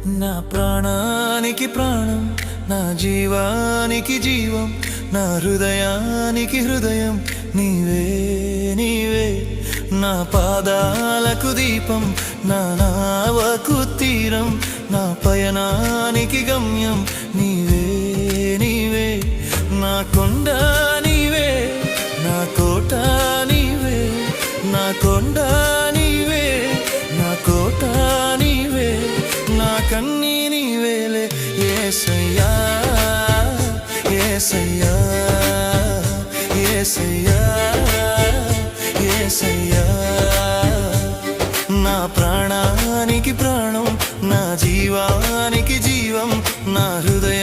నా ప్రాణానికి ప్రాణం, నా జీవానికి జీవం, నా హృదయానికి హృదయం నీవే నీవే. నా పాదాలకు దీపం, నా నావకు తీరం, నా పయనానికి గమ్యం నీవే నీవే. నా కొండ నీవే, నా కోట నీవే, నా కొండ నీవే, నా కోట నీవే, నా కన్నీ నీవేలే యేసయ్యా యేసయ్యా యేసయ్యా యేసయ్యా. నా ప్రాణానికి ప్రాణం, నా జీవానికి జీవం, నా హృదయ